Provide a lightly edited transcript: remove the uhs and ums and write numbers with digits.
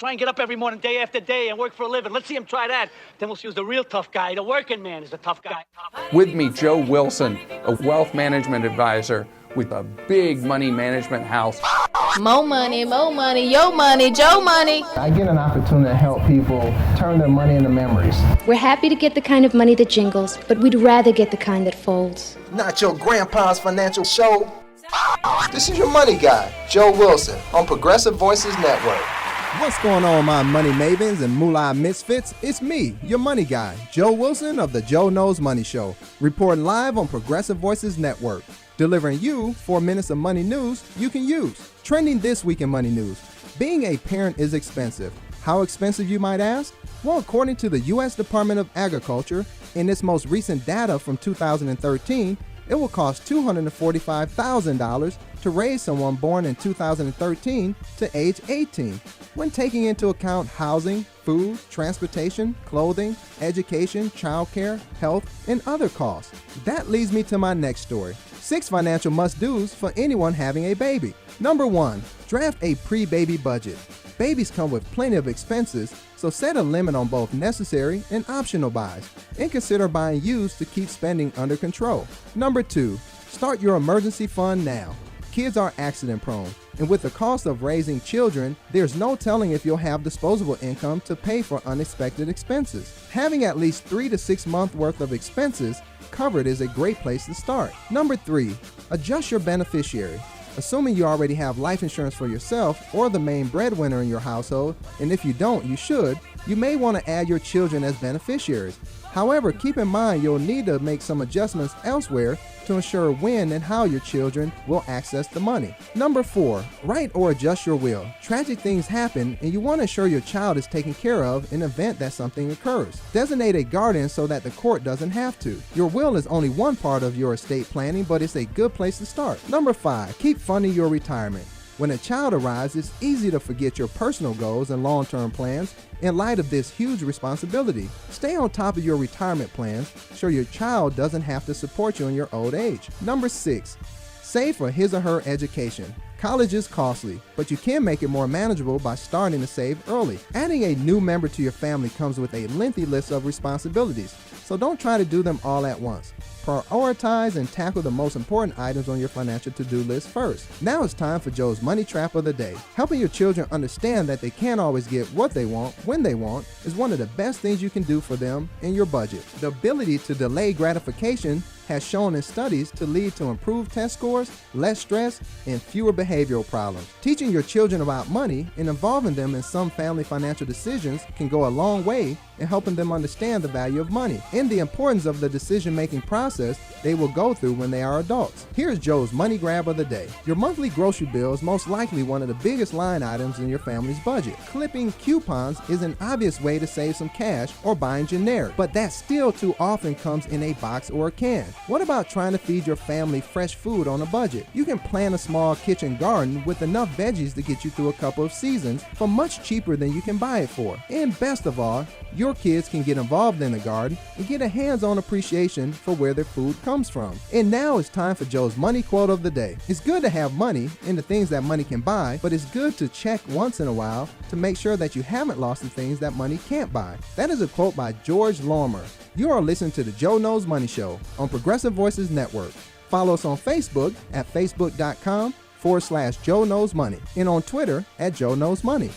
try and get up every morning, day after day, and work for a living. Let's see him try that. Then we'll see who's the real tough guy. The working man is the tough guy. With me, Joe Wilson, a wealth management advisor with a big money management house. More money, yo money, Joe money. I get an opportunity to help people turn their money into memories. We're happy to get the kind of money that jingles, but we'd rather get the kind that folds. Not your grandpa's financial show. This is your money guy, Joe Wilson, on Progressive Voices Network. What's going on, my money mavens and moolah misfits? It's me, your money guy, Joe Wilson of the Joe Knows Money Show, reporting live on Progressive Voices Network, delivering you 4 minutes of money news you can use. Trending this week in money news: being a parent is expensive. How expensive, you might ask? Well, according to the U.S. Department of Agriculture, in its most recent data from 2013, it will cost $245,000 to raise someone born in 2013 to age 18, when taking into account housing, food, transportation, clothing, education, childcare, health, and other costs. That leads me to my next story: 6 financial must-dos for anyone having a baby. Number 1, draft a pre-baby budget. Babies come with plenty of expenses, so set a limit on both necessary and optional buys, and consider buying used to keep spending under control. Number 2, start your emergency fund now. Kids are accident prone, and with the cost of raising children, there's no telling if you'll have disposable income to pay for unexpected expenses. Having at least 3 to 6 months worth of expenses covered is a great place to start. Number 3, adjust your beneficiary. Assuming you already have life insurance for yourself or the main breadwinner in your household, and if you don't, you should, you may want to add your children as beneficiaries. However, keep in mind you'll need to make some adjustments elsewhere to ensure when and how your children will access the money. Number 4, write or adjust your will. Tragic things happen, and you want to ensure your child is taken care of in the event that something occurs. Designate a guardian so that the court doesn't have to. Your will is only one part of your estate planning, but it's a good place to start. Number 5, keep funding your retirement. When a child arrives, it's easy to forget your personal goals and long-term plans in light of this huge responsibility. Stay on top of your retirement plans so your child doesn't have to support you in your old age. Number 6, save for his or her education. College is costly, but you can make it more manageable by starting to save early. Adding a new member to your family comes with a lengthy list of responsibilities, so don't try to do them all at once. Prioritize and tackle the most important items on your financial to-do list first. Now it's time for Joe's Money Trap of the Day. Helping your children understand that they can't always get what they want when they want is one of the best things you can do for them in your budget. The ability to delay gratification has shown in studies to lead to improved test scores, less stress, and fewer behavioral problems. Teaching your children about money and involving them in some family financial decisions can go a long way in helping them understand the value of money and the importance of the decision-making process they will go through when they are adults. Here's Joe's Money Grab of the Day. Your monthly grocery bill is most likely one of the biggest line items in your family's budget. Clipping coupons is an obvious way to save some cash or buying generic, but that still too often comes in a box or a can. What about trying to feed your family fresh food on a budget? You can plant a small kitchen garden with enough veggies to get you through a couple of seasons for much cheaper than you can buy it for. And best of all, your kids can get involved in the garden and get a hands-on appreciation for where their food comes from. And now it's time for Joe's Money Quote of the Day. It's good to have money and the things that money can buy, but it's good to check once in a while to make sure that you haven't lost the things that money can't buy. That is a quote by George Lorimer. You are listening to the Joe Knows Money Show on Progressive Voices Network. Follow us on Facebook at facebook.com/Joe Knows Money and on Twitter at Joe Knows Money.